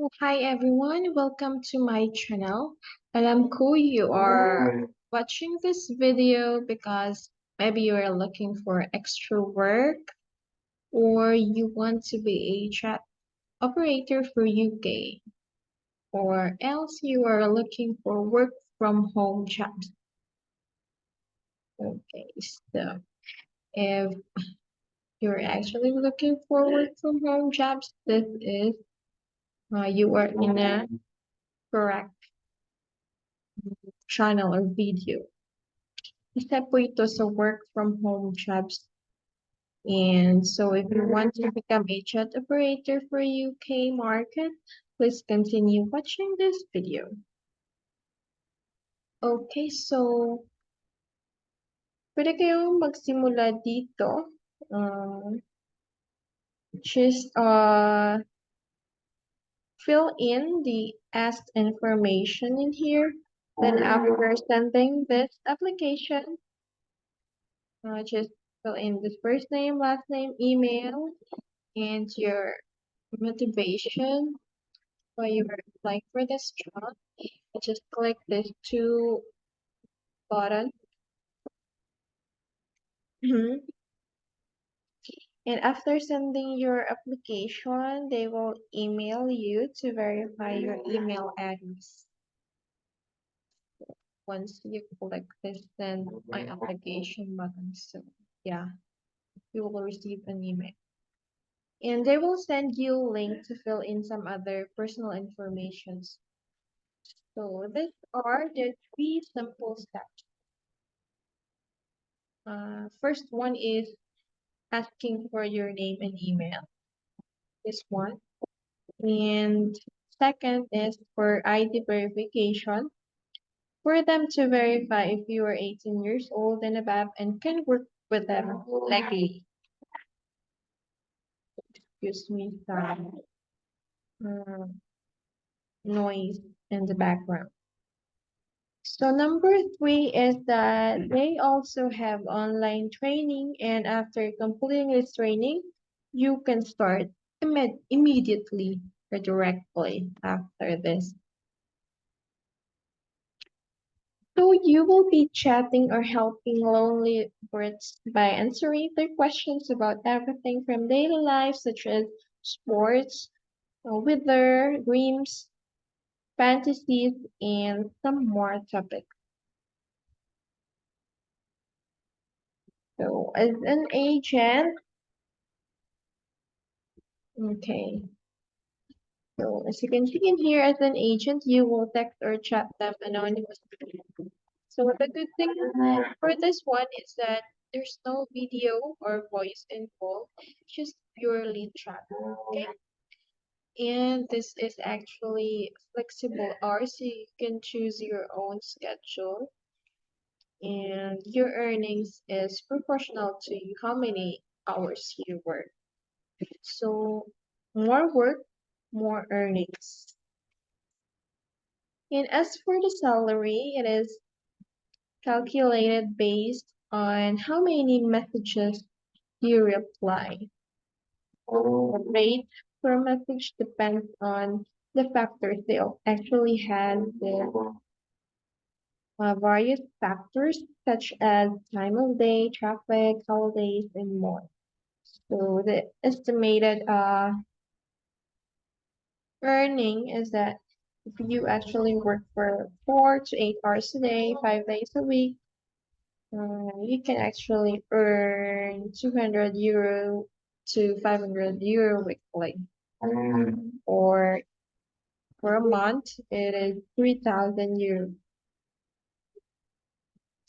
Hi everyone, welcome to my channel. Alam ko you are watching this video because maybe you are looking for extra work or you want to be a chat operator for UK or else you are looking for work from home jobs. Okay, so if you're actually looking for work from home jobs, this is you are in a correct channel or video. Isa po ito sa work from home jobs. And so if you want to become a chat operator for UK market, please continue watching this video. Okay, so pwede kayong magsimula dito. Just fill in the asked information in here. Then after sending this application, just fill in this first name, last name, email, and your motivation why you are applying for this job. Just click this two button. And after sending your application, they will email you to verify your email address. Once you click this send my application button, so yeah, you will receive an email. And they will send you a link to fill in some other personal information. So these are the three simple steps. First one is asking for your name and email. This one. And second is for ID verification. For them to verify if you are 18 years old and above and can work with them legally. Excuse me, some noise in the background. So number three is that they also have online training, and after completing this training, you can start immediately or directly after this. So you will be chatting or helping lonely birds by answering their questions about everything from daily life, such as sports, weather, dreams, fantasies, and some more topics. So as an agent, okay. So as you can see in here, as an agent, you will text or chat them anonymously. So the good thing for this one is that there's no video or voice involved, just purely chat. Okay. And this is actually flexible hours, so you can choose your own schedule. And your earnings is proportional to how many hours you work. So more work, more earnings. And as for the salary, it is calculated based on how many messages you reply. The rate per message depends on the factors. They actually have the various factors such as time of day, traffic, holidays, and more. So the estimated earning is that if you actually work for 4 to 8 hours a day, 5 days a week, you can actually earn 200 euro to 500 euro weekly. Or for a month, it is 3,000 euro.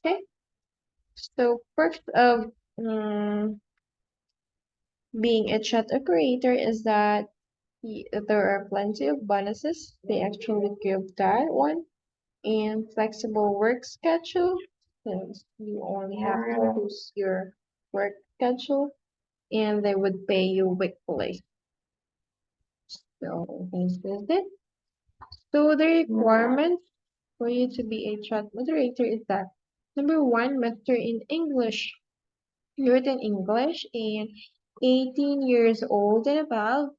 Okay, so first of being a chat operator is that there are plenty of bonuses. They actually give that one. And flexible work schedule, since you only have to choose your work schedule, and they would pay you weekly. So this is it. So the requirements for you to be a chat moderator is that number one, master in English, written English, and 18 years old and above.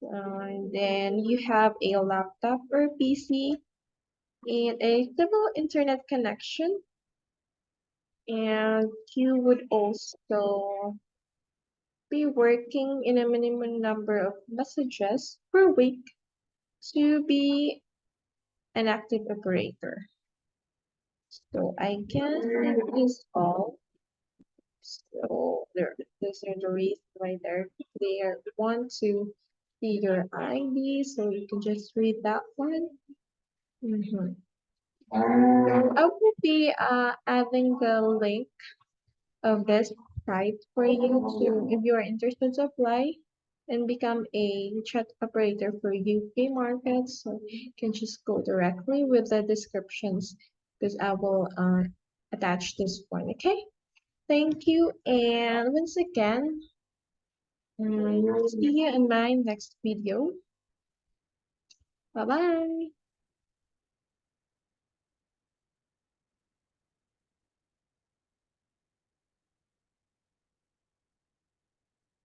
And then you have a laptop or PC and a stable internet connection. And you would also be working in a minimum number of messages per week to be an active operator. So I guess it is all. So those are the reasons why they want to see your ID. So you can just read that one. Mhm. So I will be adding the link of this site for you to, if you are interested to apply and become a chat operator for UK markets. So you can just go directly with the descriptions because I will attach this one. Okay. Thank you. And once again, see you in my next video. Bye bye.